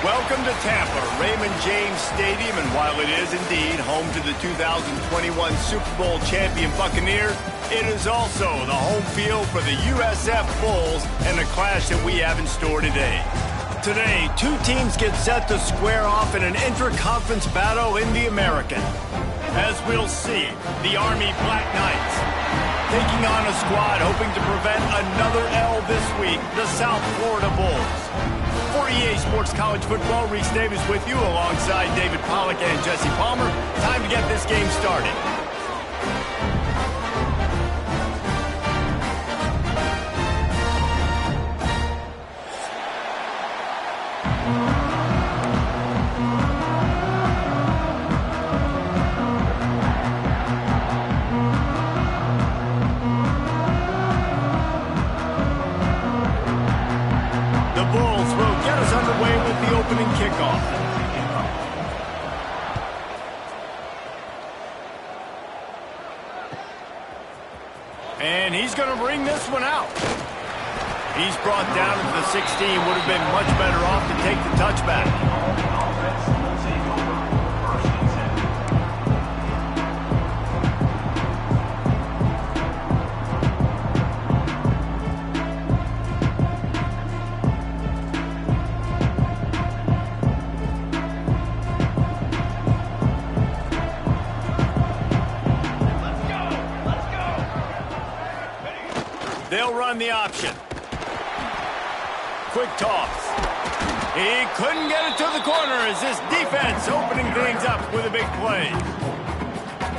Welcome to Tampa, Raymond James Stadium, and while it is indeed home to the 2021 Super Bowl champion Buccaneers, it is also the home field for the USF Bulls and the clash that we have in store today. Today, two teams get set to square off in an intra-conference battle in the American. As we'll see, the Army Black Knights taking on a squad hoping to prevent another L this week, the South Florida Bulls. For EA Sports College Football, Reese Davis with you alongside David Pollack and Jesse Palmer. Time to get this game started. Opening kickoff. And he's going to bring this one out. He's brought down to the 16. Would have been much better off to take the touchback. They'll run the option. Quick toss. He couldn't get it to the corner as this defense opening things up with a big play.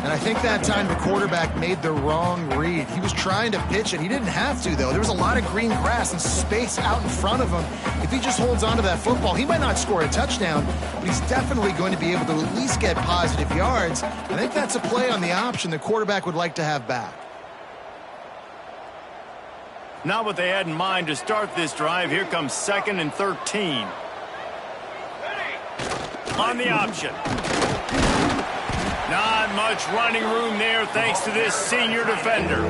And I think that time the quarterback made the wrong read. He was trying to pitch it. He didn't have to, though. There was a lot of green grass and space out in front of him. If he just holds on to that football, he might not score a touchdown, but he's definitely going to be able to at least get positive yards. I think that's a play on the option the quarterback would like to have back. Not what they had in mind to start this drive. Here comes 2nd and 13. On the option. Not much running room there thanks to this senior defender.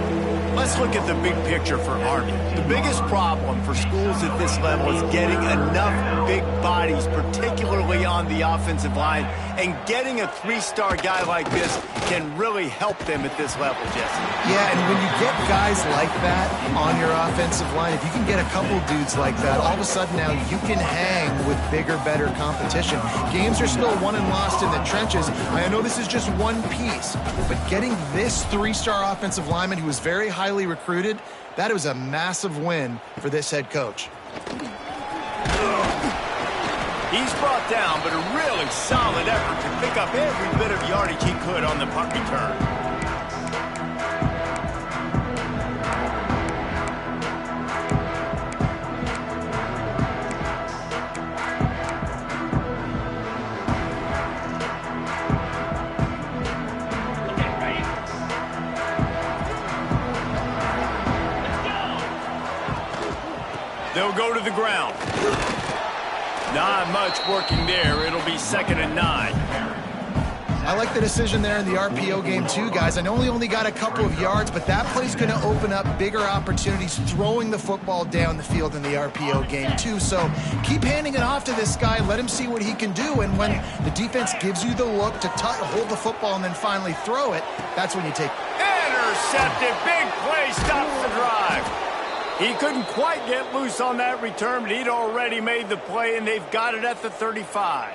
Let's look at the big picture for Army. The biggest problem for schools at this level is getting enough big bodies, particularly on the offensive line, and getting a three-star guy like this can really help them at this level, Jesse. Yeah, and when you get guys like that on your offensive line, if you can get a couple dudes like that, all of a sudden now you can hang with bigger, better competition. Games are still won and lost in the trenches. I know this is just one piece, but getting this three-star offensive lineman who was very highly recruited, that was a massive win for this head coach. He's brought down, but a really solid effort to pick up every bit of yardage he could on the punt return. They'll go to the ground. Not much working there. It'll be 2nd and 9. I like the decision there in the RPO game too, guys. I know he only got a couple of yards, but that play's going to open up bigger opportunities throwing the football down the field in the RPO game too. So keep handing it off to this guy. Let him see what he can do. And when the defense gives you the look to hold the football and then finally throw it, that's when you take it. Intercepted. Big play. Stops the drive. He couldn't quite get loose on that return, but he'd already made the play, and they've got it at the 35.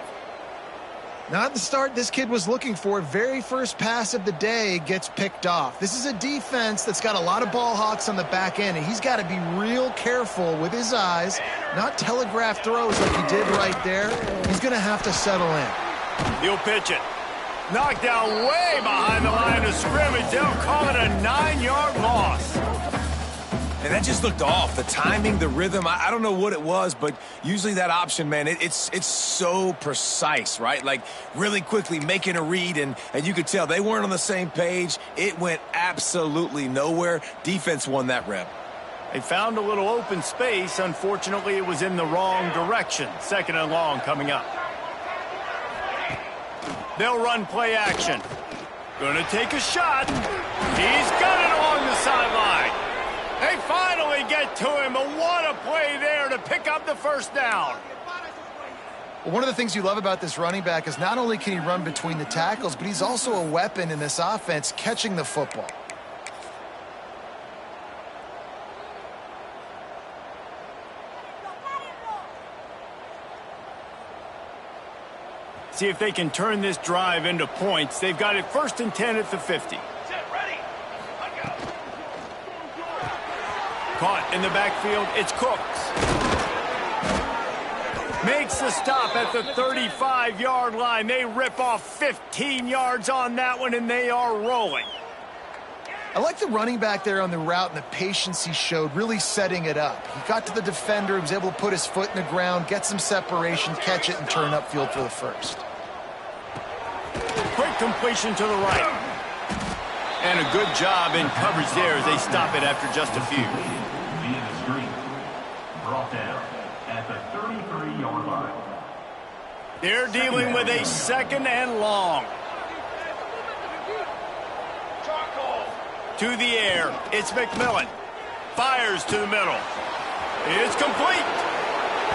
Not the start this kid was looking for. Very first pass of the day gets picked off. This is a defense that's got a lot of ball hawks on the back end, and he's got to be real careful with his eyes, not telegraph throws like he did right there. He's going to have to settle in. He'll pitch it. Knocked down way behind the line of scrimmage. They'll call it a 9-yard loss. And that just looked off. The timing, the rhythm, I don't know what it was, but usually that option, man, it's so precise, right? Like really quickly making a read, and you could tell they weren't on the same page. It went absolutely nowhere. Defense won that rep. They found a little open space. Unfortunately, it was in the wrong direction. 2nd and long coming up. They'll run play action. Gonna take a shot. He's got it along the sideline. They finally get to him, but what a play there to pick up the first down. Well, one of the things you love about this running back is not only can he run between the tackles, but he's also a weapon in this offense catching the football. See if they can turn this drive into points. They've got it 1st and 10 at the 50. Caught in the backfield, it's Cooks. Makes the stop at the 35-yard line. They rip off 15 yards on that one, and they are rolling. I like the running back there on the route and the patience he showed, really setting it up. He got to the defender, he was able to put his foot in the ground, get some separation, catch it, and turn upfield for the first. Quick completion to the right. And a good job in coverage there as they stop it after just a few. Brought down at the 33-yard line. They're dealing with a 2nd and long. To the air, it's McMillan. Fires to the middle. It's complete.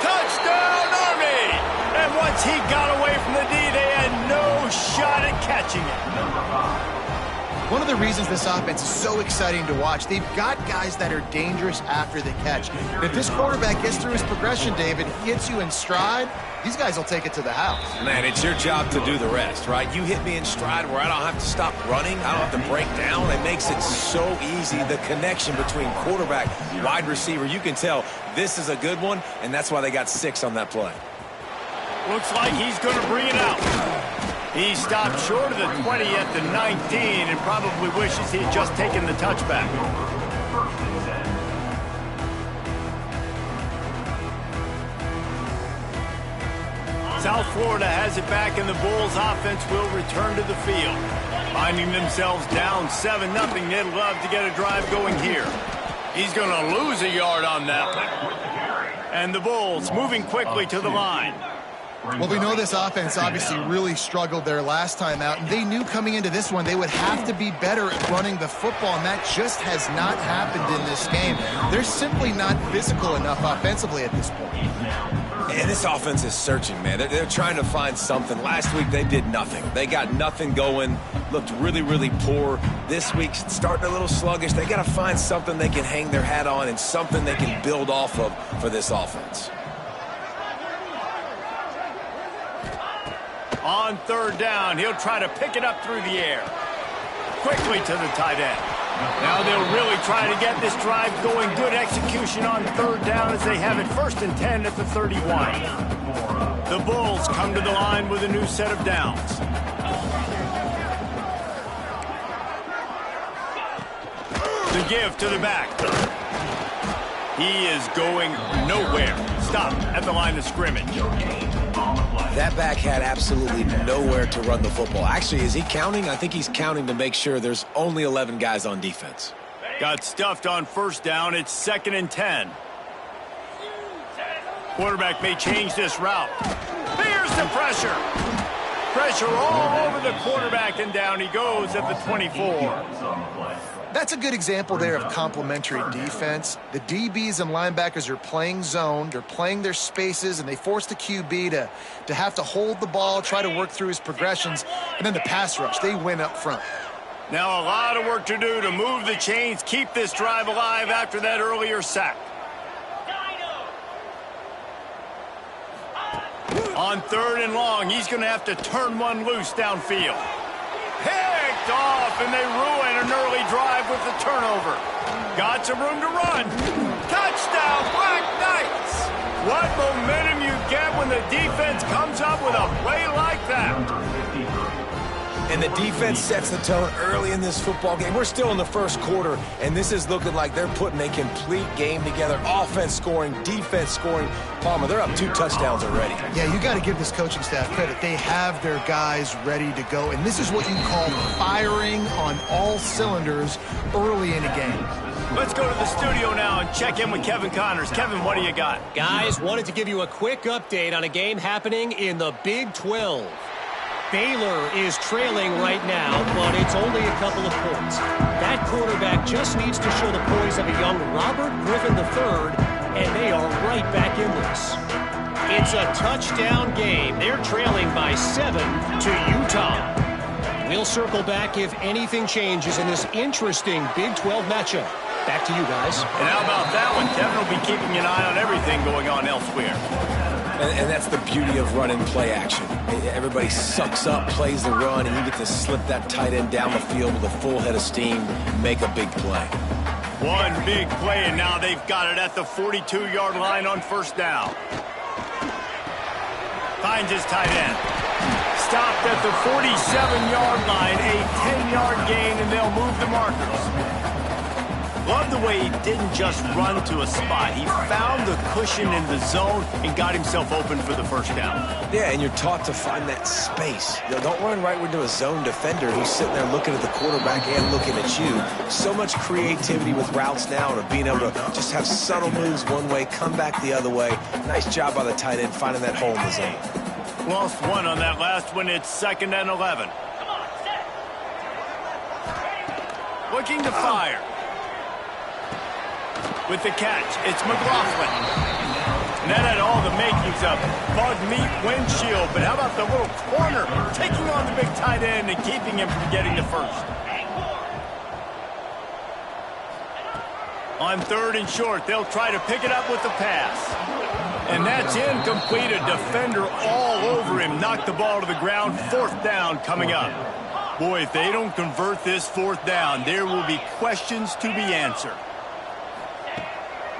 Touchdown, Army! And once he got away from the D, they had no shot at catching it. One of the reasons this offense is so exciting to watch, they've got guys that are dangerous after the catch. And if this quarterback gets through his progression, David, he hits you in stride, these guys will take it to the house. Man, it's your job to do the rest, right? You hit me in stride where I don't have to stop running. I don't have to break down. It makes it so easy, the connection between quarterback, wide receiver. You can tell this is a good one, and that's why they got 6 on that play. Looks like he's going to bring it out. He stopped short of the 20 at the 19 and probably wishes he had just taken the touchback. South Florida has it back, and the Bulls offense will return to the field. Finding themselves down 7-0, they'd love to get a drive going here. He's going to lose a yard on that one. And the Bulls moving quickly to the line. Well, we know this offense obviously really struggled there last time out, and they knew coming into this one they would have to be better at running the football, and that just has not happened in this game. They're simply not physical enough offensively at this point. And this offense is searching, man. They're trying to find something. Last week, they did nothing. They got nothing going, looked really, really poor. This week, starting a little sluggish. They got to find something they can hang their hat on and something they can build off of for this offense. On 3rd down, he'll try to pick it up through the air. Quickly to the tight end. Now they'll really try to get this drive going. Good execution on 3rd down as they have it 1st and 10 at the 31. The Bulls come to the line with a new set of downs. The give to the back. He is going nowhere. Stop at the line of scrimmage. That back had absolutely nowhere to run the football. Actually, is he counting? I think he's counting to make sure there's only 11 guys on defense. Got stuffed on 1st down. It's 2nd and 10. Quarterback may change this route. Here's the pressure. Pressure all over the quarterback, and down he goes at the 24. That's a good example there of complementary defense. The DBs and linebackers are playing zone, they're playing their spaces, and they force the QB to have to hold the ball, try to work through his progressions, and then the pass rush, they win up front. Now a lot of work to do to move the chains, keep this drive alive after that earlier sack. On 3rd and long, he's going to have to turn one loose downfield. Picked off, and they ruin an early drive with the turnover. Got some room to run. Touchdown, Black Knights! What momentum you get when the defense comes up with a play like that. And the defense sets the tone early in this football game. We're still in the 1st quarter, and this is looking like they're putting a complete game together. Offense scoring, defense scoring. Palmer, they're up 2 touchdowns already. Yeah, you got to give this coaching staff credit. They have their guys ready to go, and this is what you call firing on all cylinders early in a game. Let's go to the studio now and check in with Kevin Connors. Kevin, what do you got? Guys, wanted to give you a quick update on a game happening in the Big 12. Baylor is trailing right now, but it's only a couple of points. That quarterback just needs to show the poise of a young Robert Griffin III, and they are right back in this. It's a touchdown game. They're trailing by 7 to Utah. We'll circle back if anything changes in this interesting Big 12 matchup. Back to you guys. And how about that one? Kevin will be keeping an eye on everything going on elsewhere. And that's the beauty of run and play action. Everybody sucks up, plays the run, and you get to slip that tight end down the field with a full head of steam, make a big play. One big play, and now they've got it at the 42-yard line on first down. Finds his tight end. Stopped at the 47-yard line, a 10-yard gain, and they'll move the markers. Love the way he didn't just run to a spot. He found the cushion in the zone and got himself open for the first down. Yeah, and you're taught to find that space. You know, don't run right into a zone defender who's sitting there looking at the quarterback and looking at you. So much creativity with routes now and being able to just have subtle moves one way, come back the other way. Nice job by the tight end finding that hole in the zone. Lost one on that last one. It's 2nd and 11. Looking to fire. With the catch, it's McLaughlin. And that had all the makings of bug meat windshield. But how about the little corner taking on the big tight end and keeping him from getting the first? On 3rd and short, they'll try to pick it up with the pass. And that's incomplete. A defender all over him. Knocked the ball to the ground. 4th down coming up. Boy, if they don't convert this 4th down, there will be questions to be answered.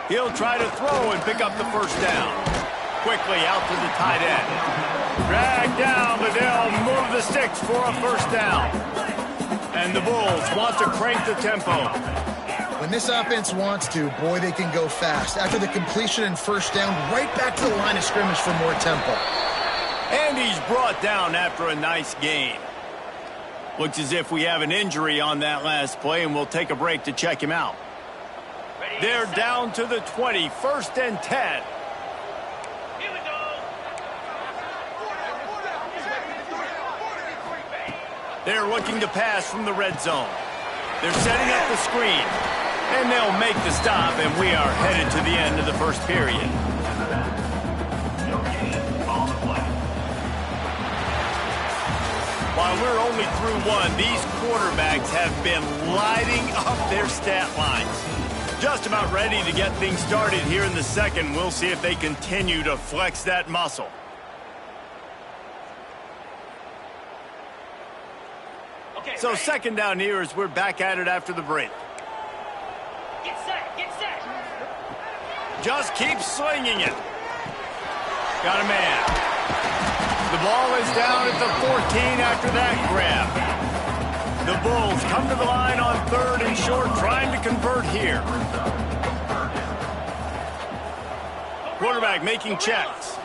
He'll try to throw and pick up the first down. Quickly out to the tight end. Dragged down, but they'll move the sticks for a first down. And the Bulls want to crank the tempo. When this offense wants to, boy, they can go fast. After the completion and first down, right back to the line of scrimmage for more tempo. And he's brought down after a nice gain. Looks as if we have an injury on that last play, and we'll take a break to check him out. They're down to the 20, 1st and 10. They're looking to pass from the red zone. They're setting up the screen, and they'll make the stop, and we are headed to the end of the first period. While we're only through one, these quarterbacks have been lighting up their stat lines. Just about ready to get things started here in the second. We'll see if they continue to flex that muscle. So 2nd down here as we're back at it after the break. Get set, get set. Just keep slinging it. Got a man. The ball is down at the 14 after that grab. The Bulls come to the line on 3rd and short, trying to convert here. Quarterback making checks.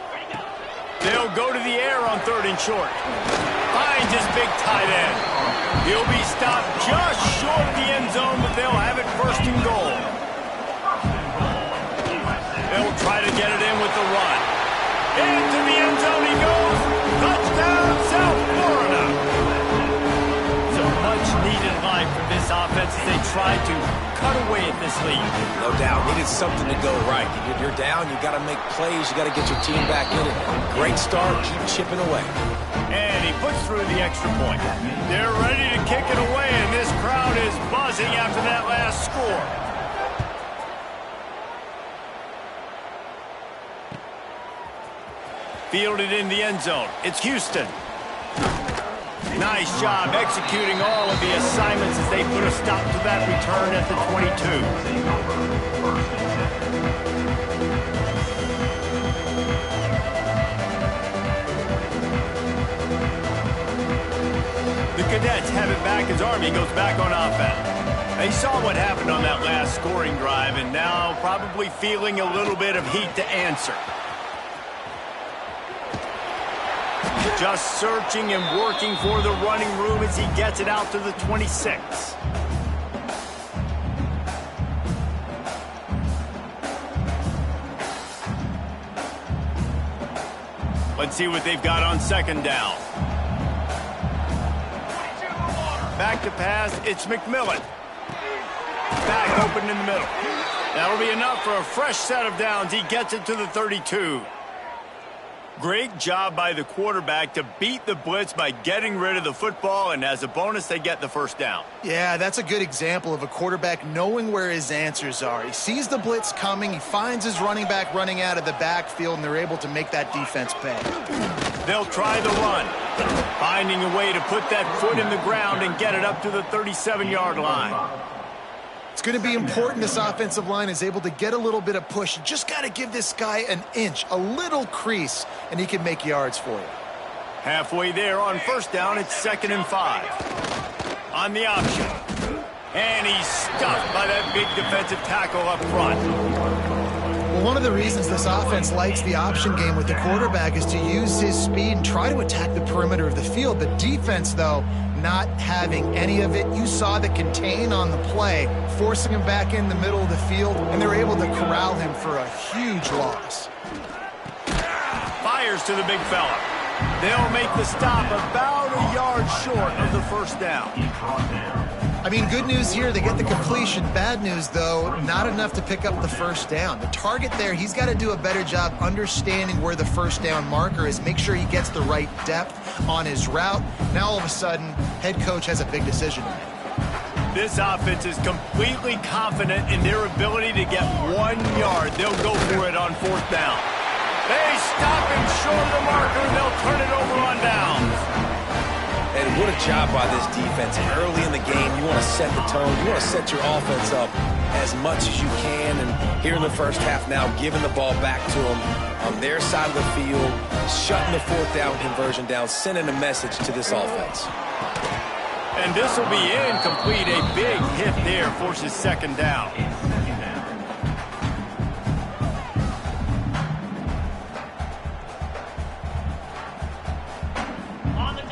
They'll go to the air on 3rd and short. Finds his big tight end. He'll be stopped just short of the end zone, but they'll have it 1st and goal. They'll try to get it in with the run. Into the end zone he goes. Touchdown, South Florida. Some much-needed life from this offense as they try to cut away at this lead. No doubt. Needed something to go right. You're down. You got to make plays. You got to get your team back in it. Great start. Keep chipping away. And he puts through the extra point. They're ready to kick it away, and this crowd is buzzing after that last score. Fielded in the end zone. It's Houston. Nice job executing all of the assignments as they put a stop to that return at the 22. The Cadets have it back as Army goes back on offense. They saw what happened on that last scoring drive and now probably feeling a little bit of heat to answer. Just searching and working for the running room as he gets it out to the 26. Let's see what they've got on 2nd down. Back to pass, it's McMillan. Back open in the middle. That'll be enough for a fresh set of downs. He gets it to the 32. Great job by the quarterback to beat the blitz by getting rid of the football, and as a bonus, they get the first down. Yeah, that's a good example of a quarterback knowing where his answers are. He sees the blitz coming, he finds his running back running out of the backfield, and they're able to make that defense pay. They'll try the run, finding a way to put that foot in the ground and get it up to the 37-yard line. It's going to be important this offensive line is able to get a little bit of push. You just got to give this guy an inch, a little crease, and he can make yards for you. Halfway there on first down, it's 2nd and 5. On the option. And he's stuffed by that big defensive tackle up front. Well, one of the reasons this offense likes the option game with the quarterback is to use his speed and try to attack the perimeter of the field. The defense, though, not having any of it. You saw the contain on the play, forcing him back in the middle of the field, and they're able to corral him for a huge loss. Fires to the big fella. They'll make the stop about a yard short of the first down. I mean, good news here, they get the completion. Bad news, though, not enough to pick up the first down. The target there, he's got to do a better job understanding where the first down marker is, make sure he gets the right depth on his route. Now, all of a sudden, head coach has a big decision to make. This offense is completely confident in their ability to get 1 yard. They'll go for it on fourth down. They stop him short of the marker, and they'll turn it over on downs. And what a job by this defense. Early in the game, you want to set the tone. You want to set your offense up as much as you can. And here in the first half now, giving the ball back to them on their side of the field, shutting the fourth down conversion down, sending a message to this offense. And this will be incomplete. A big hit there forces 2nd down.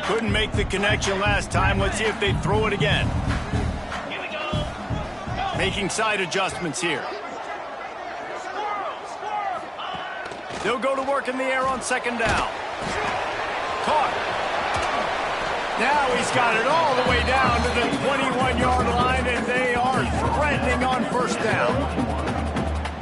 Couldn't make the connection last time. Let's see if they throw it again. Here we go. Making side adjustments here. They'll go to work in the air on 2nd down. Caught. Now he's got it all the way down to the 21-yard line, and they are threatening on first down.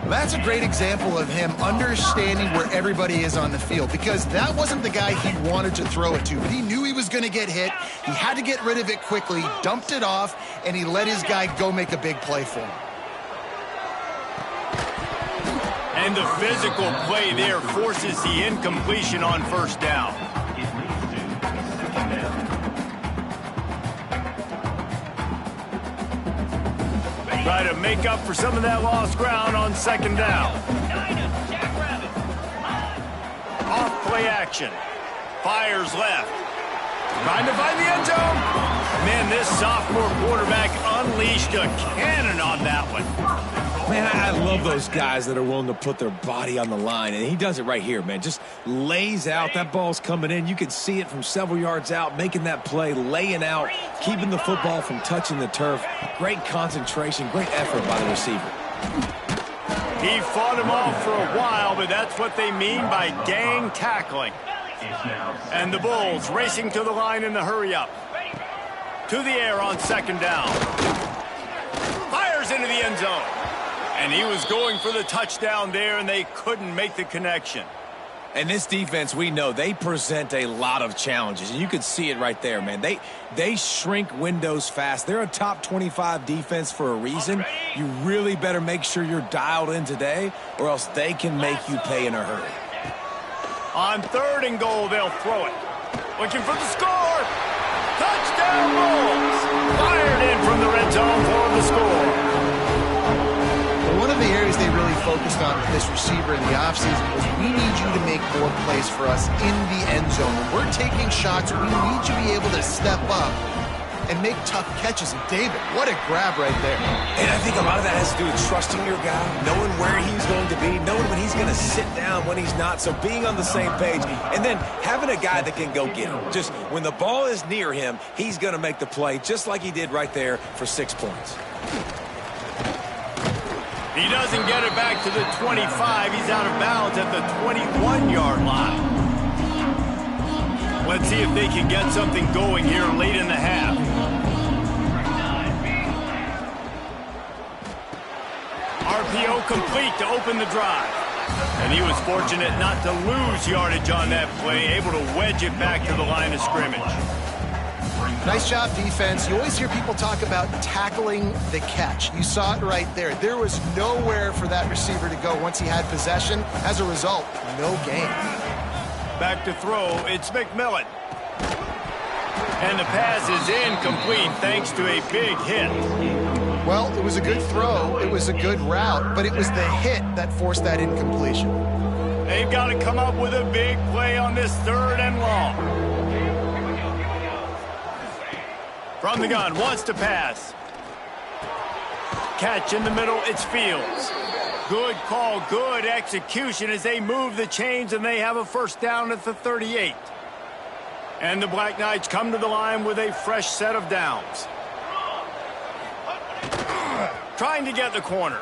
That's a great example of him understanding where everybody is on the field, because that wasn't the guy he wanted to throw it to, but he knew he was going to get hit. He had to get rid of it quickly, dumped it off, and he let his guy go make a big play for him. And the physical play there forces the incompletion on first down. Try to make up for some of that lost ground on 2nd down. Off play action. Fires left. Trying to find the end zone. Man, this sophomore quarterback unleashed a cannon on that one. Man, I love those guys that are willing to put their body on the line, and he does it right here, man. Just lays out. That ball's coming in. You can see it from several yards out, making that play, laying out, keeping the football from touching the turf. Great concentration, great effort by the receiver. He fought him off for a while, but that's what they mean by gang tackling. And the Bulls racing to the line in the hurry-up. To the air on 2nd down. Fires into the end zone. And he was going for the touchdown there, and they couldn't make the connection. And this defense, we know, they present a lot of challenges. And you can see it right there, man. They shrink windows fast. They're a top 25 defense for a reason. You really better make sure you're dialed in today, or else they can make you pay in a hurry. On 3rd and goal, they'll throw it. Looking for the score. Touchdown Bulls. Fired in from the red zone for the score. One of the areas they really focused on with this receiver in the offseason was, we need you to make more plays for us in the end zone. When we're taking shots, we need you to be able to step up and make tough catches. And David, what a grab right there. And I think a lot of that has to do with trusting your guy, knowing where he's going to be, knowing when he's going to sit down, when he's not. So being on the same page, and then having a guy that can go get him. Just when the ball is near him, he's going to make the play, just like he did right there for 6 points. He doesn't get it back to the 25. He's out of bounds at the 21-yard line. Let's see if they can get something going here late in the half. RPO complete to open the drive. And he was fortunate not to lose yardage on that play, able to wedge it back to the line of scrimmage. Nice job, defense. You always hear people talk about tackling the catch. You saw it right there. There was nowhere for that receiver to go once he had possession. As a result, no gain. Back to throw, it's McMillan. And the pass is incomplete thanks to a big hit. Well, it was a good throw. It was a good route, but it was the hit that forced that incompletion. They've got to come up with a big play on this 3rd and long. From the gun, wants to pass. Catch in the middle, it's Fields. Good call, good execution as they move the chains and they have a first down at the 38. And the Black Knights come to the line with a fresh set of downs. Trying to get the corner.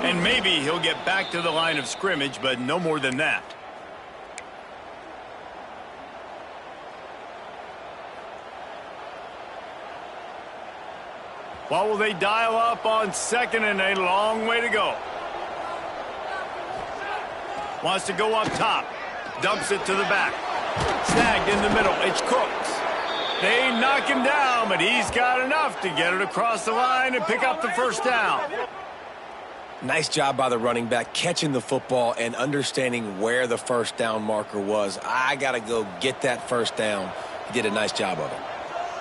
And maybe he'll get back to the line of scrimmage, but no more than that. What will they dial up on 2nd and a long way to go? Wants to go up top. Dumps it to the back. Snagged in the middle. It's Cooks. They knock him down, but he's got enough to get it across the line and pick up the first down. Nice job by the running back, catching the football and understanding where the first down marker was. I got to go get that first down. He did a nice job of it.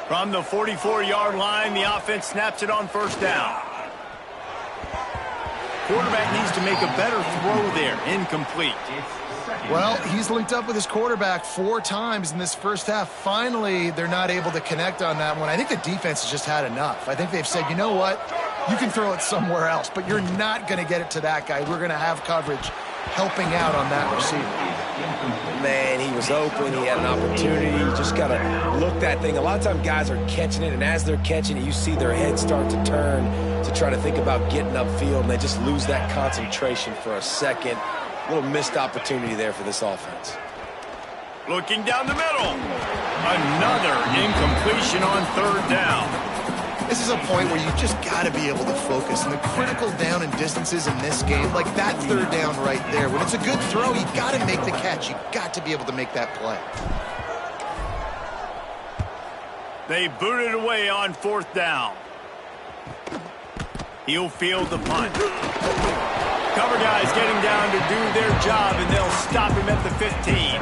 From the 44-yard line, the offense snaps it on first down. Quarterback needs to make a better throw there. Incomplete. Well, he's linked up with his quarterback 4 times in this first half. Finally, they're not able to connect on that one. I think the defense has just had enough. I think they've said, you know what? You can throw it somewhere else, but you're not going to get it to that guy. We're going to have coverage helping out on that receiver. Man, he was open. He had an opportunity. You just got to look that thing. A lot of times guys are catching it, and as they're catching it, you see their heads start to turn to try to think about getting upfield, and they just lose that concentration for a second. A little missed opportunity there for this offense. Looking down the middle. Another incompletion on 3rd down. This is a point where you just got to be able to focus. And the critical down and distances in this game, like that 3rd down right there, when it's a good throw, you got to make the catch. You got to be able to make that play. They boot it away on 4th down. He'll field the punt. Cover guys getting down to do their job, and they'll stop him at the 15.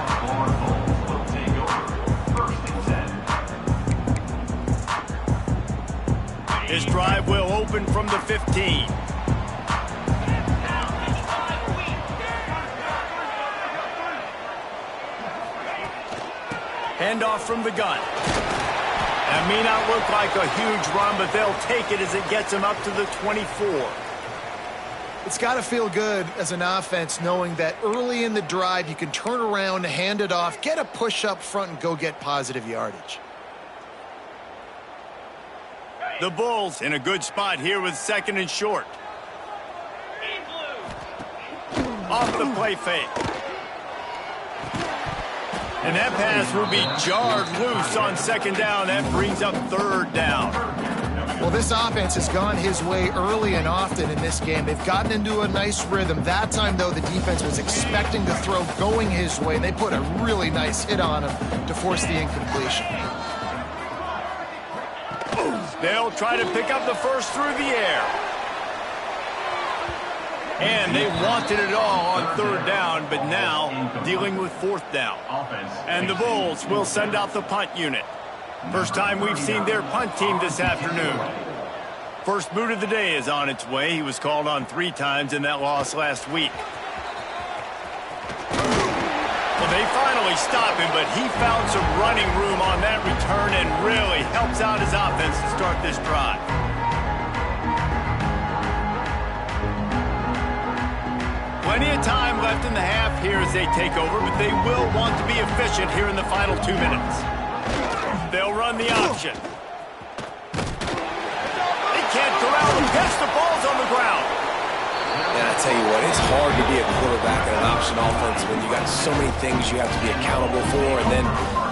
His drive will open from the 15. Handoff from the gun. That may not look like a huge run, but they'll take it as it gets them up to the 24. It's got to feel good as an offense knowing that early in the drive you can turn around, hand it off, get a push up front, and go get positive yardage. The Bulls in a good spot here with 2nd and short. Off the play fake. And that pass will be jarred loose on 2nd down. That brings up 3rd down. Well, this offense has gone his way early and often in this game. They've gotten into a nice rhythm. That time, though, the defense was expecting to throw going his way. They put a really nice hit on him to force the incompletion. They'll try to pick up the first through the air. And they wanted it all on 3rd down, but now dealing with 4th down. And the Bulls will send out the punt unit. First time we've seen their punt team this afternoon. First boot of the day is on its way. He was called on 3 times in that loss last week. Well, they finally stop him, but he found some running room on that return and really helps out his offense to start this drive. Plenty of time left in the half here as they take over, but they will want to be efficient here in the final 2 minutes. They'll run the option. They can't corral the pitch. The ball's on the ground. And I tell you what, it's hard to be a quarterback in an option offense when you got so many things you have to be accountable for, and then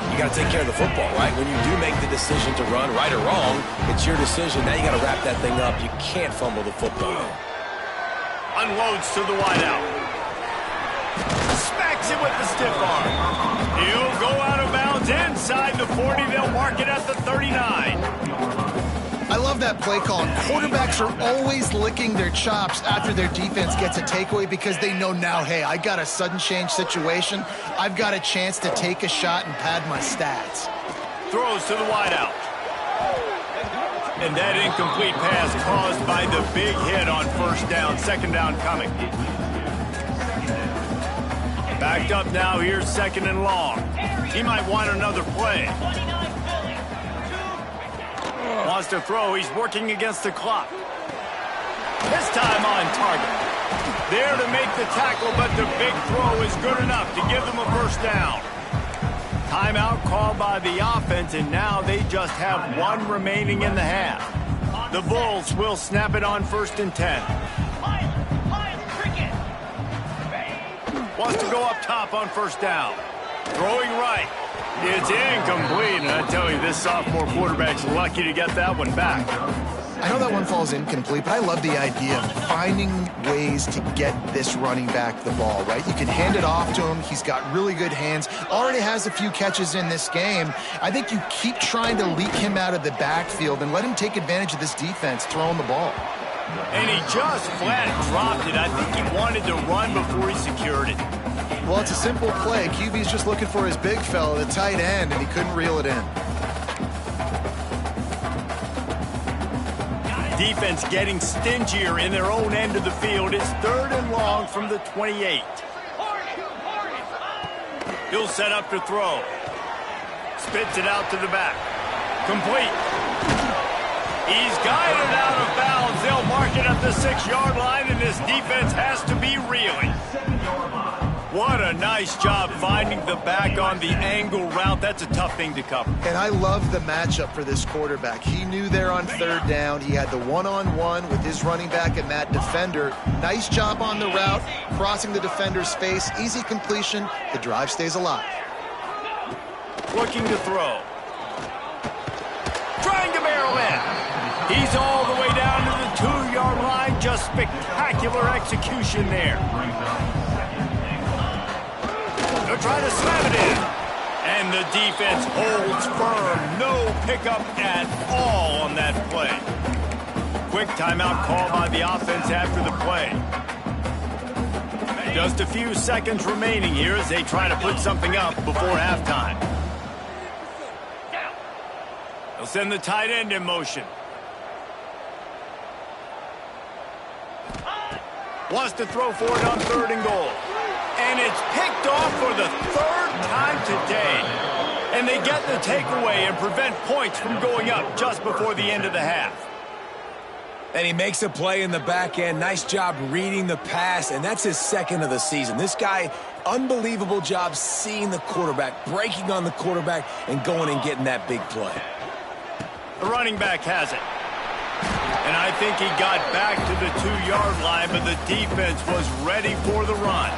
you got to take care of the football, right? When you do make the decision to run, right or wrong, it's your decision. Now you got to wrap that thing up. You can't fumble the football. Unloads to the wideout. Smacks it with the stiff arm. He'll go out of bounds inside the 40. They'll mark it at the 39. I love that play call. Quarterbacks are always licking their chops after their defense gets a takeaway because they know now, hey, I got a sudden change situation. I've got a chance to take a shot and pad my stats. Throws to the wideout. And that incomplete pass caused by the big hit on first down. Second down coming. Backed up now. Here's second and long. He might want another play. Wants to throw. He's working against the clock. This time on target. There to make the tackle, but the big throw is good enough to give them a first down. Timeout called by the offense, and now they just have one remaining in the half. The Bulls will snap it on first and 10. Wants to go up top on first down. Throwing right. It's incomplete, and I tell you, this sophomore quarterback's lucky to get that one back. I know that one falls incomplete, but I love the idea of finding ways to get this running back the ball, right? You can hand it off to him. He's got really good hands. Already has a few catches in this game. I think you keep trying to leak him out of the backfield and let him take advantage of this defense throwing the ball. And he just flat dropped it. I think he wanted to run before he secured it. Well, it's a simple play. QB's just looking for his big fella, the tight end, and he couldn't reel it in. Defense getting stingier in their own end of the field. It's third and long from the 28. He'll set up to throw. Spits it out to the back. Complete. He's got it out of bounds. They'll mark it at the 6-yard line, and this defense has to be reeling. What a nice job finding the back on the angle route. That's a tough thing to cover. And I love the matchup for this quarterback. He knew there on third down. He had the one-on-one with his running back and that defender. Nice job on the route, crossing the defender's face. Easy completion. The drive stays alive. Looking to throw. Trying to barrel in. He's all the way down to the 2-yard line. Just spectacular execution there. They'll try to slam it in. And the defense holds firm. No pickup at all on that play. Quick timeout call by the offense after the play. Just a few seconds remaining here as they try to put something up before halftime. They'll send the tight end in motion. Wants to throw for it on third and goal. And it's picked off for the third time today. And they get the takeaway and prevent points from going up just before the end of the half. And he makes a play in the back end. Nice job reading the pass, and that's his second of the season. This guy, unbelievable job seeing the quarterback, breaking on the quarterback, and going and getting that big play. The running back has it. And I think he got back to the 2-yard line, but the defense was ready for the run.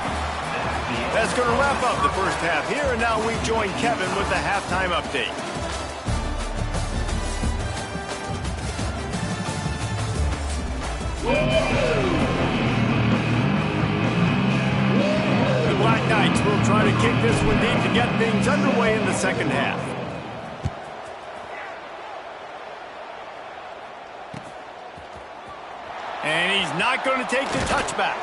That's going to wrap up the first half here, and now we join Kevin with the halftime update. The Black Knights will try to kick this one deep to get things underway in the second half. And he's not going to take the touchback.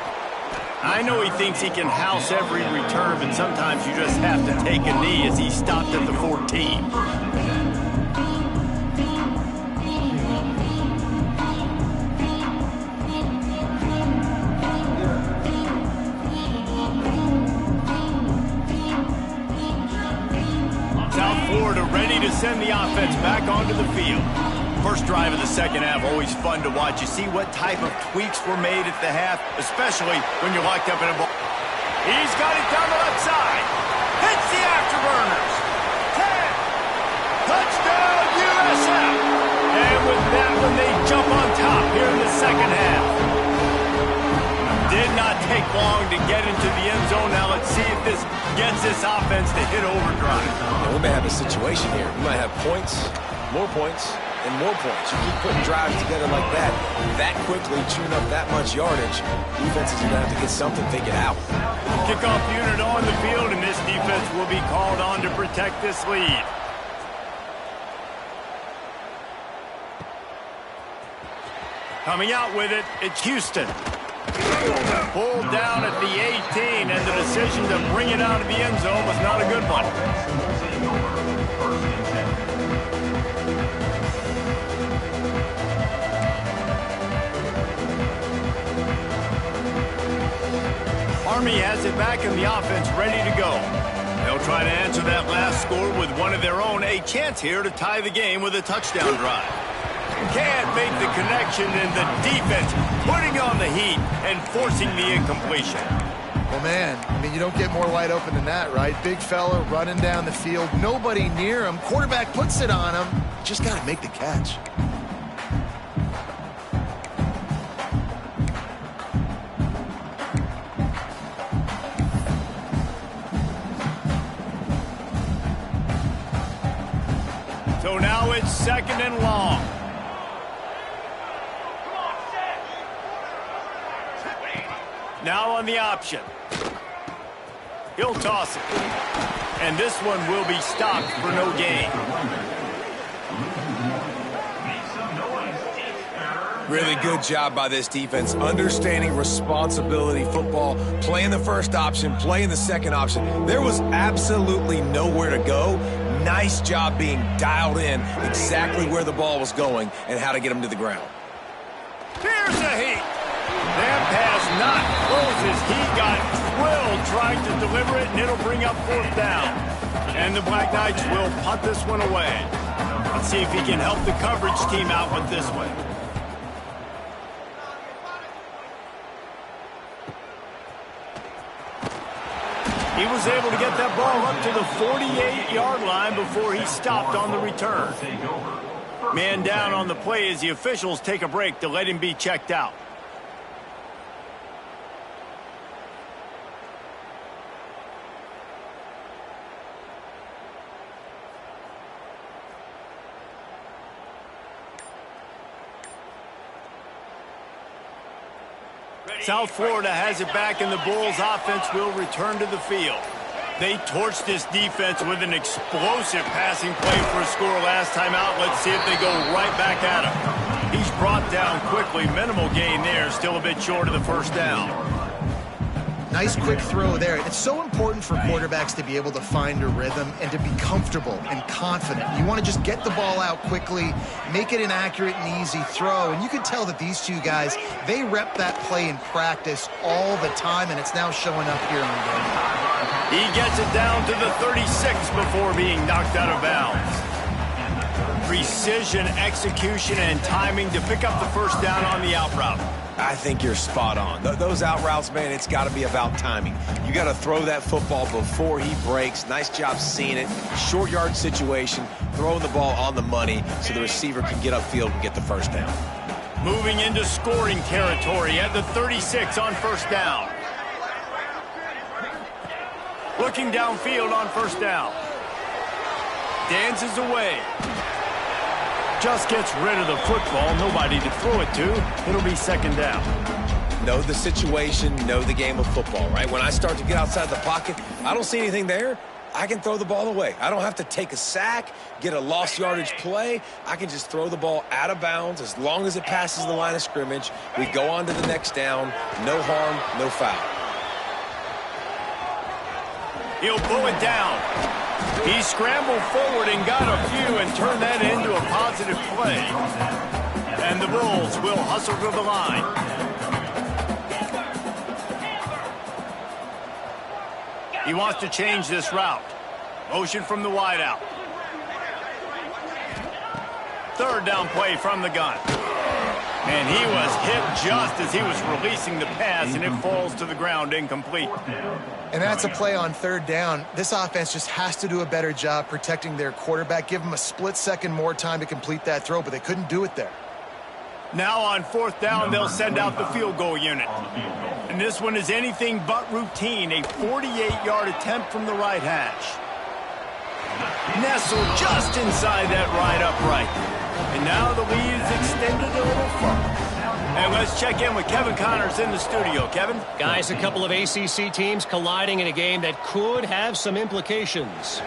I know he thinks he can house every return, but sometimes you just have to take a knee as he stopped at the 14. South Florida ready to send the offense back onto the field. First drive of the second half, always fun to watch. You see what type of tweaks were made at the half, especially when you're locked up in a ball. He's got it down the left side. Hits the afterburners. 10. Touchdown, USF. And with that one, they jump on top here in the second half. Did not take long to get into the end zone. Now let's see if this gets this offense to hit overdrive. Yeah, we may have a situation here. We might have points, more points, and more points. You keep putting drives together like that quickly, chewing up that much yardage, defenses are going to have to get something figured out. Kickoff unit on the field, and this defense will be called on to protect this lead. Coming out with it, it's Houston. Pulled down at the 18, and the decision to bring it out of the end zone was not a good one. Army has it back in the offense, ready to go. They'll try to answer that last score with one of their own. A chance here to tie the game with a touchdown drive. Can't make the connection, and the defense putting on the heat and forcing the incompletion. Well, man, I mean, you don't get more wide open than that, right? Big fella running down the field, nobody near him. Quarterback puts it on him. Just got to make the catch. So now it's 2nd and long. Now on the option. He'll toss it. And this one will be stopped for no gain. Really good job by this defense, understanding responsibility football, playing the first option, playing the second option. There was absolutely nowhere to go. Nice job being dialed in exactly where the ball was going and how to get him to the ground. Here's the heat. That pass not closes. He got thrilled trying to deliver it, and it'll bring up 4th down. And the Black Knights will punt this one away. Let's see if he can help the coverage team out with this one. He was able to get that ball up to the 48-yard line before he stopped on the return. Man down on the play as the officials take a break to let him be checked out. South Florida has it back, and the Bulls offense will return to the field. They torched this defense with an explosive passing play for a score last time out. Let's see if they go right back at him. He's brought down quickly. Minimal gain there. Still a bit short of the 1st down. Nice quick throw there. It's so important for quarterbacks to be able to find a rhythm and to be comfortable and confident. You want to just get the ball out quickly, make it an accurate and easy throw. And you can tell that these two guys, they rep that play in practice all the time, and it's now showing up here in the game. He gets it down to the 36 before being knocked out of bounds. Precision, execution, and timing to pick up the 1st down on the out route. I think you're spot on. Those out routes, man, it's got to be about timing. You got to throw that football before he breaks. Nice job seeing it. Short yard situation, throwing the ball on the money so the receiver can get upfield and get the 1st down. Moving into scoring territory at the 36 on 1st down. Looking downfield on 1st down. Dances away. Just gets rid of the football. Nobody to throw it to. It'll be 2nd down. Know the situation, know the game of football, right? When I start to get outside the pocket, I don't see anything there. I can throw the ball away. I don't have to take a sack, get a lost yardage play. I can just throw the ball out of bounds as long as it passes the line of scrimmage. We go on to the next down. No harm, no foul. He'll pull it down. He scrambled forward and got a few and turned that into a positive play. And the Bulls will hustle to the line. He wants to change this route. Motion from the wideout. 3rd down play from the gun. And he was hit just as he was releasing the pass, and it falls to the ground incomplete. And that's a play on 3rd down. This offense just has to do a better job protecting their quarterback. Give him a split second more time to complete that throw, but they couldn't do it there. Now on 4th down, they'll send out the field goal unit. And this one is anything but routine. A 48-yard attempt from the right hash. Nestled just inside that right upright. And now the lead is extended a little further. And let's check in with Kevin Connors in the studio. Kevin? Guys, a couple of ACC teams colliding in a game that could have some implications.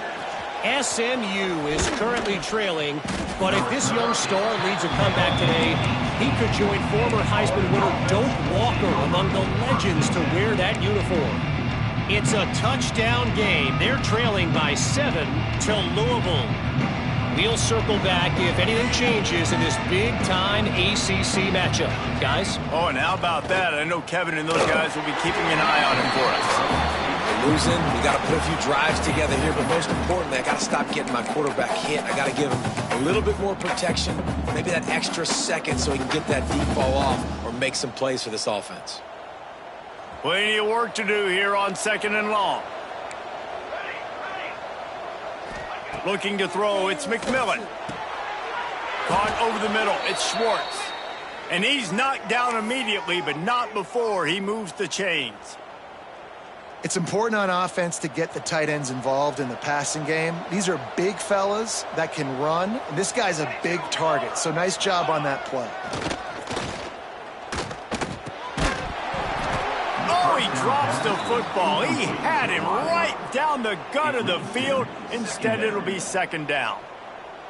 SMU is currently trailing, but if this young star leads a comeback today, he could join former Heisman winner Doak Walker among the legends to wear that uniform. It's a touchdown game. They're trailing by 7 to Louisville. We'll circle back if anything changes in this big-time ACC matchup. Guys? Oh, and how about that? I know Kevin and those guys will be keeping an eye on him for us. Losing, we got to put a few drives together here, but most importantly, I got to stop getting my quarterback hit. I got to give him a little bit more protection, maybe that extra second so he can get that deep ball off or make some plays for this offense. Plenty of work to do here on 2nd and long. Looking to throw, it's McMillan. Caught over the middle, it's Schwartz. And he's knocked down immediately, but not before he moves the chains. It's important on offense to get the tight ends involved in the passing game. These are big fellas that can run. And this guy's a big target, so nice job on that play. Oh, he drops the football. He had him right down the gut of the field. Instead, it'll be 2nd down.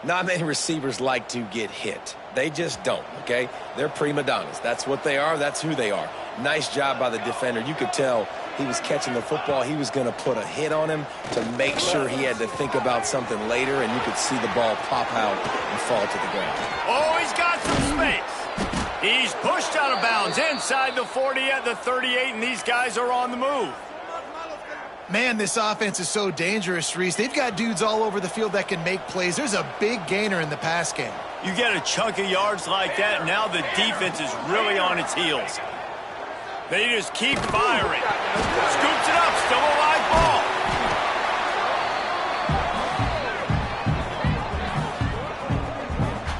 Not many receivers like to get hit. They just don't, okay? They're prima donnas. That's what they are. That's who they are. Nice job by the defender. You could tell he was catching the football. He was going to put a hit on him to make sure he had to think about something later, and you could see the ball pop out and fall to the ground. Oh, he's got some space. He's pushed out of bounds inside the 40 at the 38, and these guys are on the move. Man, this offense is so dangerous, Reese. They've got dudes all over the field that can make plays. There's a big gainer in the pass game. You get a chunk of yards like that, now the defense is really on its heels. They just keep firing. Scoops it up, still a live ball.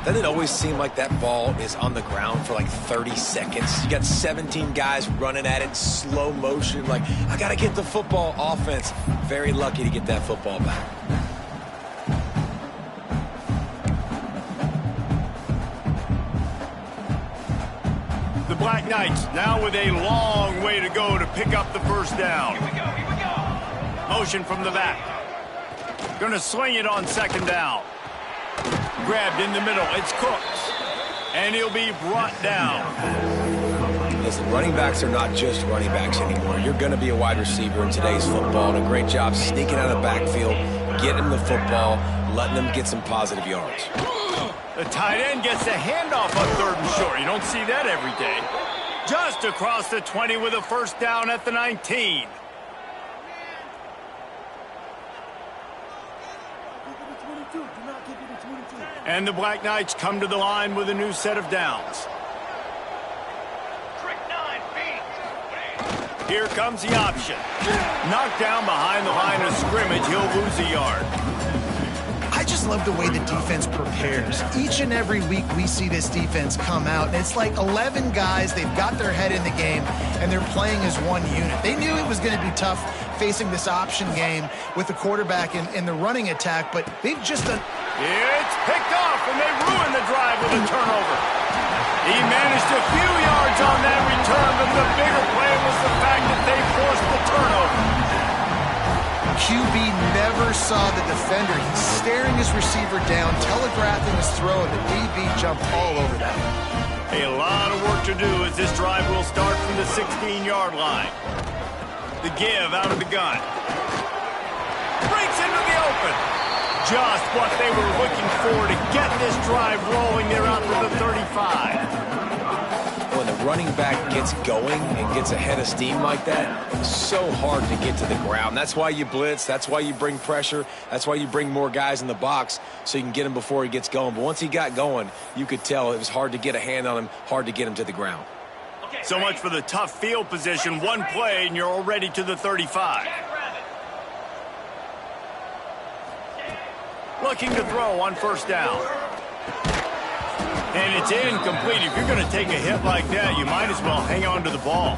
Doesn't it always seem like that ball is on the ground for like 30 seconds? You got 17 guys running at it, slow motion, like, I got to get the football. Offense, very lucky to get that football back. The Black Knights now with a long way to go to pick up the 1st down. Here we go. Motion from the back. Gonna swing it on 2nd down. Grabbed in the middle, it's Cooks. And he'll be brought down. Listen, running backs are not just running backs anymore. You're going to be a wide receiver in today's football, and a great job sneaking out of the backfield, getting him the football, letting them get some positive yards. The tight end gets a handoff on 3rd and short. You don't see that every day. Just across the 20 with a 1st down at the 19. And the Black Knights come to the line with a new set of downs. Trick 9 feet. Here comes the option. Knocked down behind the line of scrimmage. He'll lose a yard. I just love the way the defense prepares. Each and every week we see this defense come out, and it's like 11 guys. They've got their head in the game, and they're playing as one unit. They knew it was going to be tough facing this option game with the quarterback in the running attack, but they've just done... It's picked off, and they ruin the drive with a turnover. He managed a few yards on that return, but the bigger play was the fact that they forced the turnover. QB never saw the defender. He's staring his receiver down, telegraphing his throw, and the DB jumped all over that. A lot of work to do as this drive will start from the 16-yard line. The give out of the gun. Breaks into the open. Just what they were looking for to get this drive rolling. They're out to the 35. When the running back gets going and gets ahead of steam like that, it's so hard to get to the ground. That's why you blitz. That's why you bring pressure. That's why you bring more guys in the box so you can get him before he gets going. But once he got going, you could tell it was hard to get a hand on him, hard to get him to the ground. So much for the tough field position. One play, and you're already to the 35. Looking to throw on 1st down. And it's incomplete. If you're going to take a hit like that, you might as well hang on to the ball.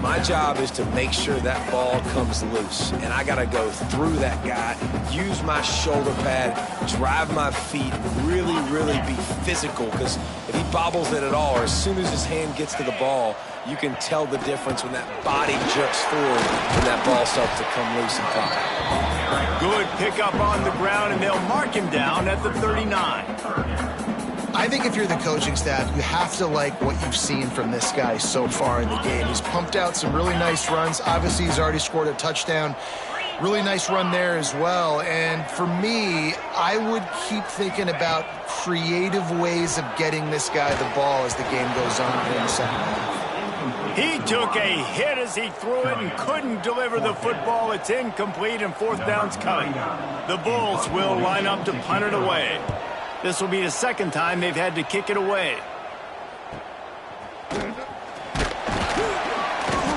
My job is to make sure that ball comes loose, and I got to go through that guy, use my shoulder pad, drive my feet, really be physical, because if he bobbles it at all, or as soon as his hand gets to the ball, you can tell the difference when that body jerks forward and that ball starts to come loose and pop. Good pickup on the ground, and they'll mark him down at the 39. I think if you're the coaching staff, you have to like what you've seen from this guy so far in the game. He's pumped out some really nice runs. Obviously, he's already scored a touchdown. Really nice run there as well. And for me, I would keep thinking about creative ways of getting this guy the ball as the game goes on in the second half. He took a hit as he threw it and couldn't deliver the football. It's incomplete, and fourth down's coming. The Bulls will line up to punt it away. This will be the second time they've had to kick it away.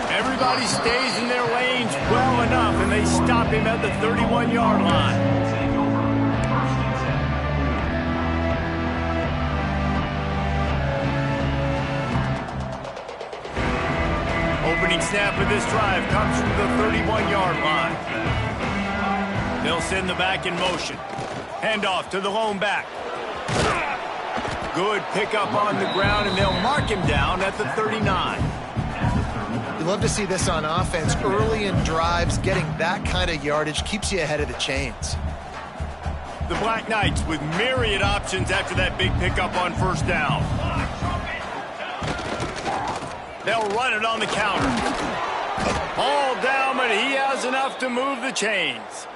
Everybody stays in their lanes well enough, and they stop him at the 31-yard line. Opening snap of this drive comes from the 31-yard line. They'll send the back in motion. Handoff to the lone back. Good pickup on the ground, and they'll mark him down at the 39. You love to see this on offense. Early in drives, getting that kind of yardage keeps you ahead of the chains. The Black Knights with myriad options after that big pickup on first down. They'll run it on the counter. All down, but he has enough to move the chains.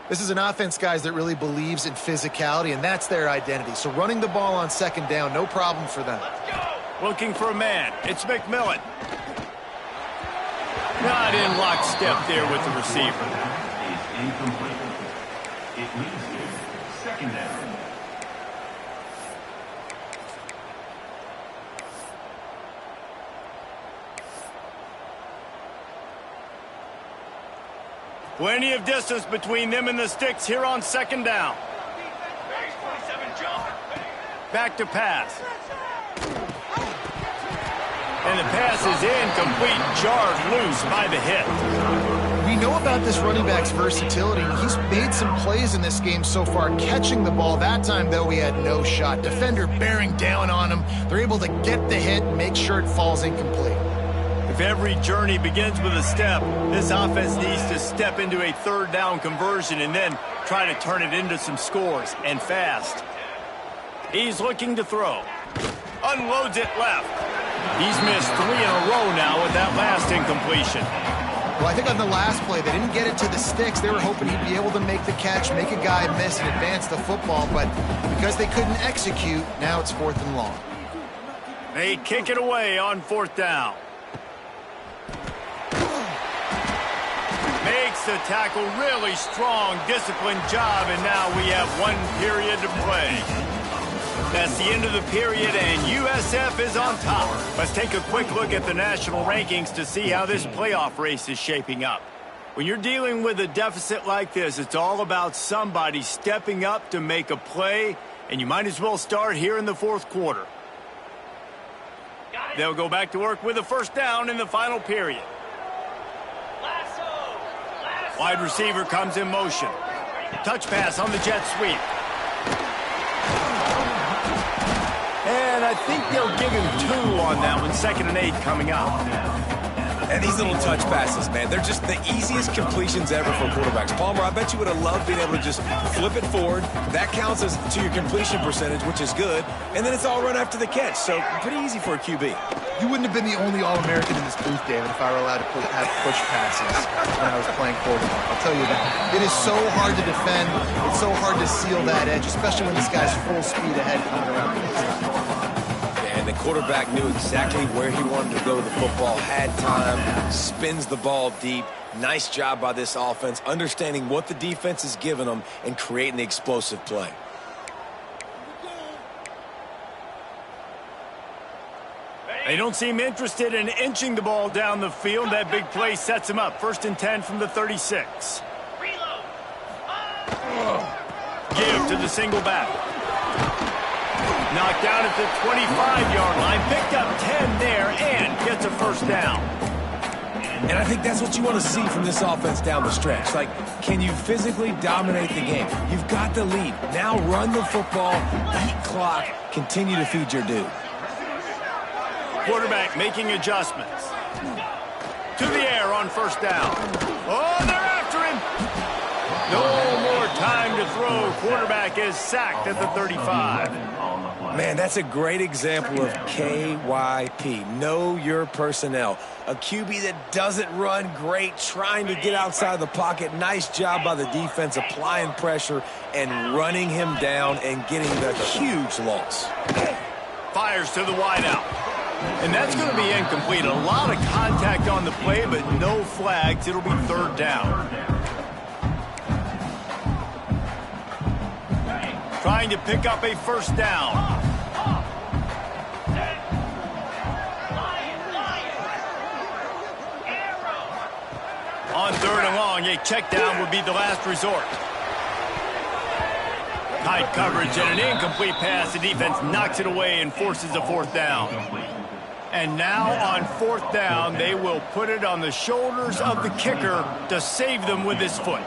This is an offense, guys, that really believes in physicality, and that's their identity. So running the ball on second down, no problem for them. Looking for a man. It's McMillan. Not in lockstep there with the receiver. Is incomplete. It leaves you second down. Plenty of distance between them and the sticks here on second down. Back to pass. And the pass is incomplete, jarred loose by the hit. We know about this running back's versatility. He's made some plays in this game so far, catching the ball. That time, though, he had no shot. Defender bearing down on him. They're able to get the hit and make sure it falls incomplete. If every journey begins with a step, this offense needs to step into a third down conversion and then try to turn it into some scores, and fast. He's looking to throw. Unloads it left. He's missed 3 in a row now with that last incompletion. Well, I think on the last play, they didn't get it to the sticks. They were hoping he'd be able to make the catch, make a guy miss, and advance the football. But because they couldn't execute, now it's 4th and long. They kick it away on 4th down. Makes the tackle, really strong, disciplined job, and now we have 1 period to play. That's the end of the period, and USF is on top. Let's take a quick look at the national rankings to see how this playoff race is shaping up. When you're dealing with a deficit like this, it's all about somebody stepping up to make a play, and you might as well start here in the 4th quarter. They'll go back to work with a first down in the final period. Wide receiver comes in motion. Touch pass on the jet sweep. And I think they'll give him 2 on that one. 2nd and 8 coming up. And these little touch passes, man, they're just the easiest completions ever for quarterbacks. Palmer, I bet you would have loved being able to just flip it forward. That counts as to your completion percentage, which is good. And then it's all run after the catch. So pretty easy for a QB. You wouldn't have been the only All-American in this booth, David, if I were allowed to have push passes when I was playing quarterback. I'll tell you that. It is so hard to defend. It's so hard to seal that edge, especially when this guy's full speed ahead coming around the inside. And the quarterback knew exactly where he wanted to go with the football, had time, spins the ball deep. Nice job by this offense, understanding what the defense is giving them and creating the explosive play. They don't seem interested in inching the ball down the field. That big play sets him up. 1st and 10 from the 36. Give to the single back. Knocked down at the 25-yard line, picked up 10 there, and gets a first down. And I think that's what you want to see from this offense down the stretch. Like, can you physically dominate the game? You've got the lead. Now run the football, eat clock, continue to feed your dude. Quarterback making adjustments. To the air on first down. Oh, they're after him. No more time to throw. Quarterback is sacked at the 35. Man, that's a great example of KYP. Know your personnel. A QB that doesn't run great, trying to get outside the pocket. Nice job by the defense applying pressure and running him down and getting the huge loss. Fires to the wideout. And that's going to be incomplete. A lot of contact on the play, but no flags. It'll be third down. Trying to pick up a first down. On third and long, a check down would be the last resort. Tight coverage and an incomplete pass. The defense knocks it away and forces a fourth down. And now on fourth down, they will put it on the shoulders of the kicker to save them with his foot.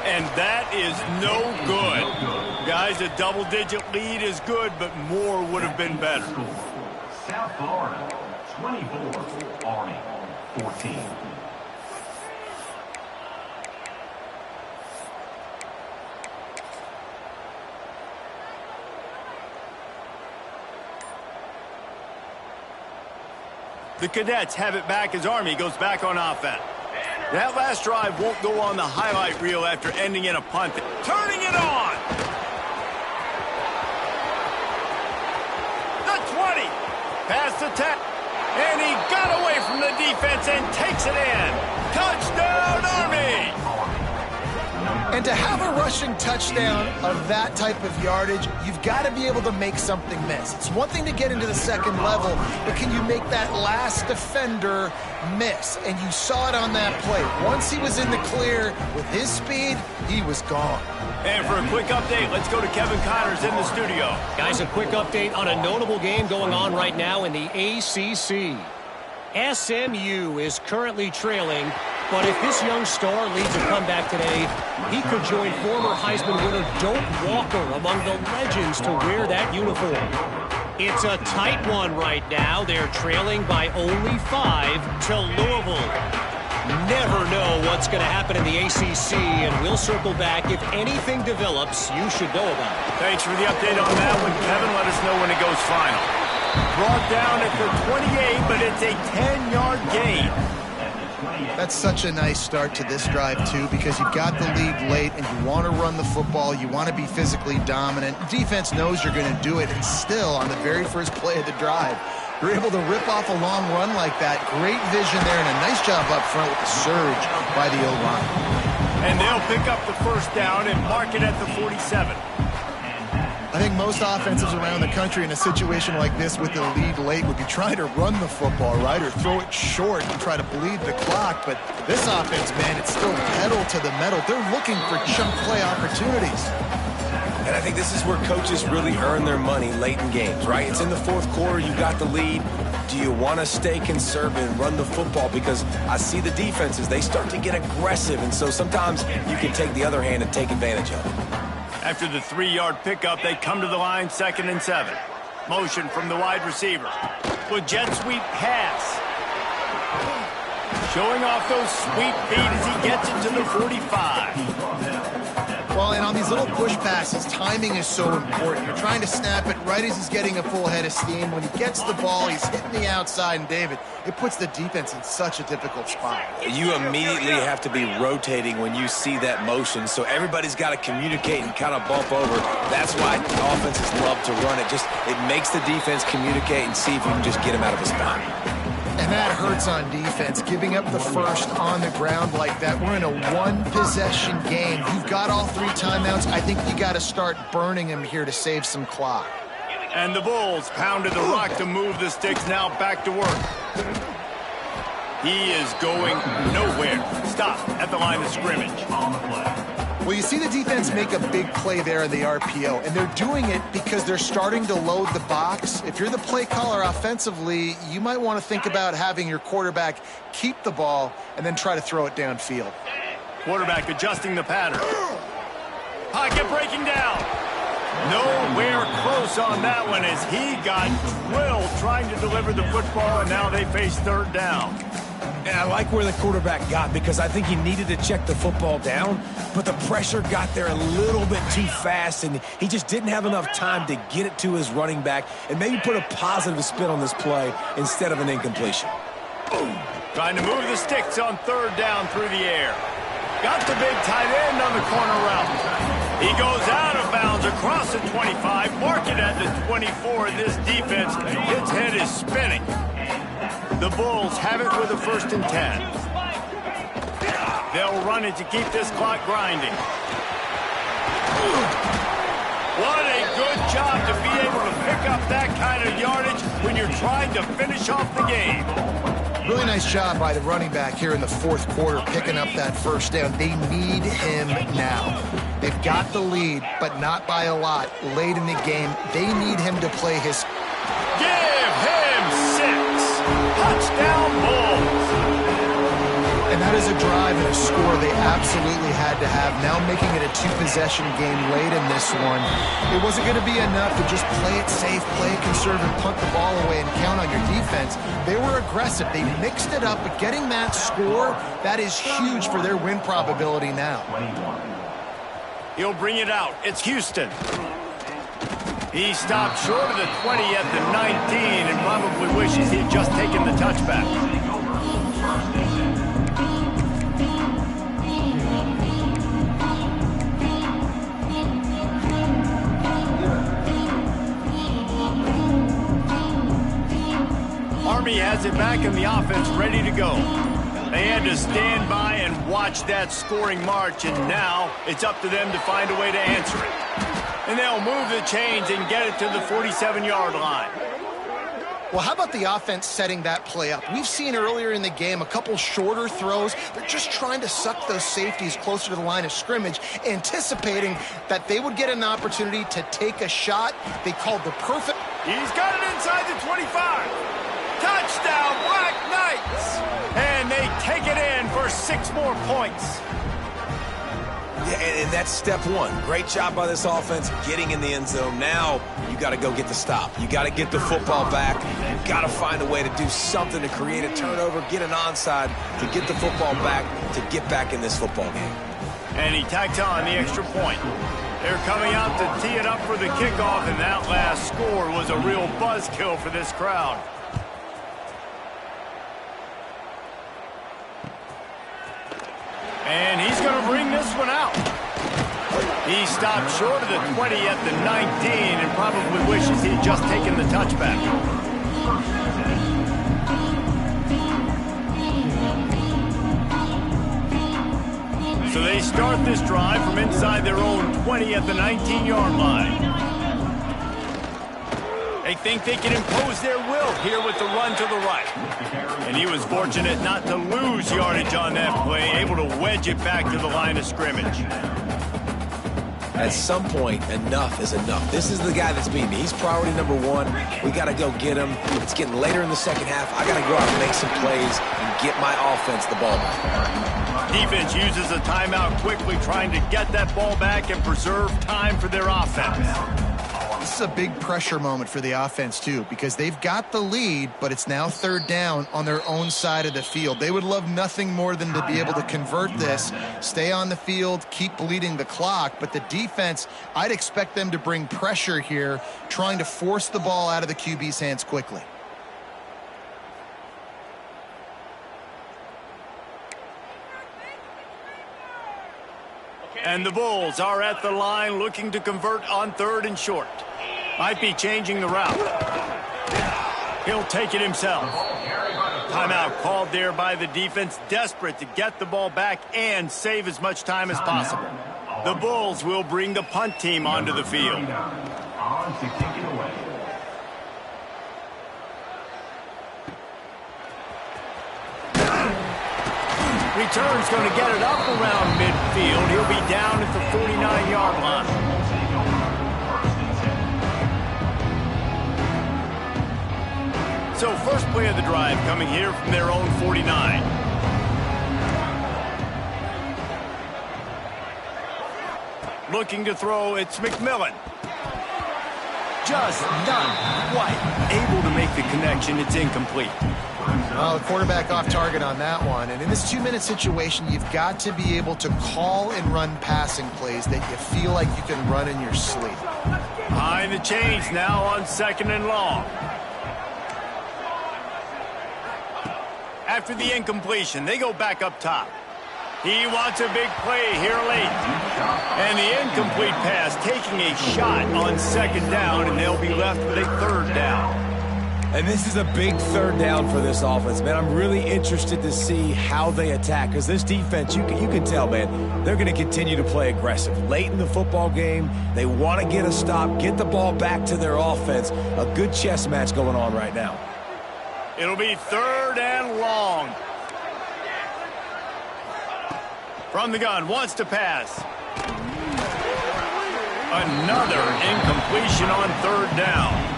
And that is no good. Guys, a double-digit lead is good, but more would have been better. South Florida, 24, Army, 14. The Cadets have it back as Army goes back on offense. That last drive won't go on the highlight reel after ending in a punt. Turning it on! The 20! Past the 10. And he got away from the defense and takes it in. Touchdown, Army! And to have a rushing touchdown of that type of yardage, you've got to be able to make something miss. It's one thing to get into the second level, but can you make that last defender miss? And you saw it on that play. Once he was in the clear with his speed, he was gone. And for a quick update, let's go to Kevin Connors in the studio. Guys, a quick update on a notable game going on right now in the ACC. SMU is currently trailing, but if this young star leads a comeback today, he could join former Heisman winner Doak Walker among the legends to wear that uniform. It's a tight one right now. They're trailing by only 5 to Louisville. Never know what's going to happen in the ACC, and we'll circle back. If anything develops, you should know about it. Thanks for the update on that one, Kevin. Let us know when it goes final. Brought down at the 28, but it's a 10-yard gain. That's such a nice start to this drive, too, because you got the lead late and you want to run the football. You want to be physically dominant. Defense knows you're going to do it, and still, on the very first play of the drive, you're able to rip off a long run like that. Great vision there, and a nice job up front with the surge by the O-line. And they'll pick up the first down and mark it at the 47. I think most offenses around the country in a situation like this with the lead late would be trying to run the football, right, or throw it short and try to bleed the clock. But this offense, man, it's still pedal to the metal. They're looking for chunk play opportunities. And I think this is where coaches really earn their money late in games, right? It's in the fourth quarter. You got the lead. Do you want to stay conservative and run the football? Because I see the defenses, they start to get aggressive. And so sometimes you can take the other hand and take advantage of it. After the 3-yard pickup, they come to the line, 2nd and 7. Motion from the wide receiver. With jet sweep pass. Showing off those sweep feet as he gets it to the 45. Well, and on these little push passes, timing is so important. You're trying to snap it right as he's getting a full head of steam. When he gets the ball, he's hitting the outside, and David, it puts the defense in such a difficult spot. You immediately have to be rotating when you see that motion, so everybody's got to communicate and kind of bump over. That's why offenses love to run it. It makes the defense communicate and see if you can just get him out of his spot. And that hurts on defense, giving up the first on the ground like that. We're in a one-possession game. You've got all 3 timeouts. I think you got to start burning them here to save some clock. And the Bulls pounded the rock to move the sticks, now back to work. He is going nowhere. Stop at the line of scrimmage. On the play, Well, you see the defense make a big play there in the RPO, and they're doing it because they're starting to load the box. If you're the play caller offensively, you might want to think about having your quarterback keep the ball and then try to throw it downfield. Quarterback adjusting the pattern. Pocket breaking down. Nowhere close on that one as he got drilled trying to deliver the football, and now they face third down. And I like where the quarterback got because I think he needed to check the football down, but the pressure got there a little bit too fast, and he just didn't have enough time to get it to his running back and maybe put a positive spin on this play instead of an incompletion. Trying to move the sticks on third down through the air. Got the big tight end on the corner route. He goes out of bounds across the 25, mark it at the 24, and this defense, its head is spinning. The Bulls have it with a 1st and 10. They'll run it to keep this clock grinding. What a good job to be able to pick up that kind of yardage when you're trying to finish off the game. Really nice job by the running back here in the 4th quarter, picking up that 1st down. They need him now. They've got the lead, but not by a lot. Late in the game, they need him to play his... Give him 6. Touchdown, Bulls. And that is a drive and a score they absolutely had to have. Now making it a 2-possession game late in this one. It wasn't going to be enough to just play it safe, play it conservative, punt the ball away, and count on your defense. They were aggressive. They mixed it up, but getting that score, that is huge for their win probability now. He'll bring it out. It's Houston. He stopped short of the 20 at the 19 and probably wishes he had just taken the touchback. Army has it back in the offense, ready to go. They had to stand by and watch that scoring march, and now it's up to them to find a way to answer it. And they'll move the chains and get it to the 47-yard line. Well, how about the offense setting that play up? We've seen earlier in the game a couple shorter throws. They're just trying to suck those safeties closer to the line of scrimmage, anticipating that they would get an opportunity to take a shot. They called the perfect... He's got it inside the 25. Touchdown, Black Knights! And they take it in for 6 more points. Yeah, and that's step one. Great job by this offense getting in the end zone. Now you got to go get the stop. You got to get the football back. You got to find a way to do something to create a turnover, get an onside, to get the football back, to get back in this football game. And he tacked on the extra point. They're coming out to tee it up for the kickoff, and that last score was a real buzzkill for this crowd. And he's going to bring this one out. He stopped short of the 20 at the 19 and probably wishes he'd just taken the touchback. So they start this drive from inside their own 20 at the 19-yard line. They think they can impose their will here with the run to the right. And he was fortunate not to lose yardage on that play, able to wedge it back to the line of scrimmage. At some point, enough is enough. This is the guy that's beating me. He's priority number 1. We got to go get him. It's getting later in the second half. I got to go out and make some plays and get my offense the ball back. Defense uses a timeout quickly, trying to get that ball back and preserve time for their offense. This is a big pressure moment for the offense, too, because they've got the lead, but it's now 3rd down on their own side of the field. They would love nothing more than to be able to convert this, stay on the field, keep bleeding the clock. But the defense, I'd expect them to bring pressure here, trying to force the ball out of the QB's hands quickly. And the Bulls are at the line looking to convert on 3rd and short. Might be changing the route. He'll take it himself. Timeout called there by the defense, desperate to get the ball back and save as much time as possible. The Bulls will bring the punt team onto the field. On to kick it away. Return's going to get it up around midfield. He'll be down at the 49-yard line. So first play of the drive coming here from their own 49. Looking to throw, it's McMillan. Just not quite able to make the connection. It's incomplete. Well, the quarterback off target on that one. And in this 2-minute situation, you've got to be able to call and run passing plays that you feel like you can run in your sleep. Behind the chains now on 2nd and long. After the incompletion, they go back up top. He wants a big play here late. And the incomplete pass taking a shot on 2nd down, and they'll be left with a 3rd down. And this is a big 3rd down for this offense, man. I'm really interested to see how they attack, because this defense, you can tell, man, they're going to continue to play aggressive. Late in the football game, they want to get a stop, get the ball back to their offense. A good chess match going on right now. It'll be 3rd and long. From the gun, wants to pass. Another incompletion on 3rd down.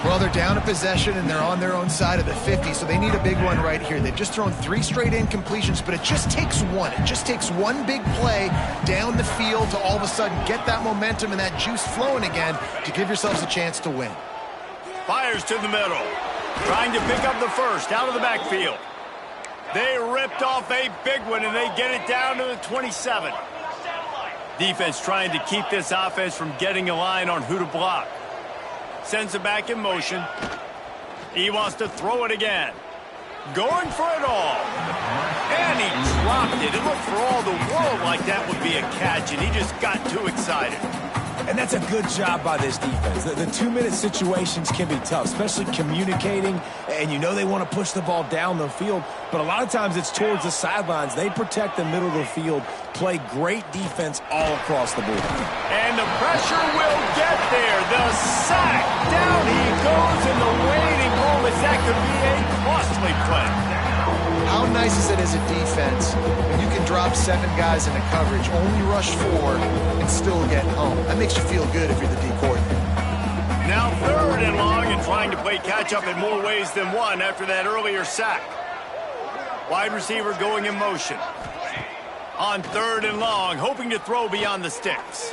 Well, they're down a possession, and they're on their own side of the 50, so they need a big one right here. They've just thrown 3 straight incompletions, but it just takes one. It just takes one big play down the field to all of a sudden get that momentum and that juice flowing again to give yourselves a chance to win. Fires to the middle. Trying to pick up the first out of the backfield. They ripped off a big one, and they get it down to the 27. Defense trying to keep this offense from getting a line on who to block. Sends it back in motion. He wants to throw it again. Going for it all. And he dropped it. It looked for all the world like that would be a catch, and he just got too excited. And that's a good job by this defense. The 2-minute situations can be tough, especially communicating, and you know they want to push the ball down the field, but a lot of times it's towards the sidelines. They protect the middle of the field, play great defense all across the board. And the pressure will get there. The sack. Down he goes in the waiting room as that could be a costly play. How nice is it as a defense when you can drop 7 guys into coverage, only rush 4, and still get home? That makes you feel good if you're the D coordinator. Now 3rd and long, and trying to play catch-up in more ways than one after that earlier sack. Wide receiver going in motion. On 3rd and long, hoping to throw beyond the sticks.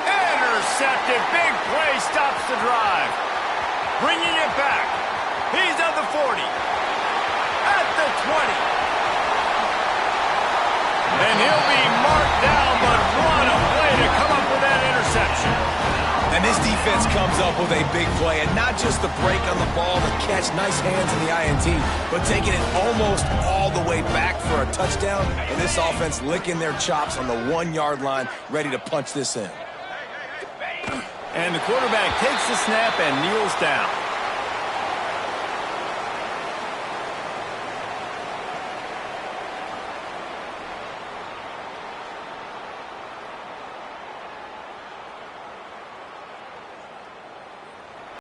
Intercepted. Big play stops the drive. Bringing it back. He's at the 40. At the 20. And he'll be marked down, but what a play to come up with that interception. And this defense comes up with a big play, and not just the break on the ball, the catch, nice hands in the INT, but taking it almost all the way back for a touchdown, and this offense licking their chops on the 1-yard line, ready to punch this in. And the quarterback takes the snap and kneels down.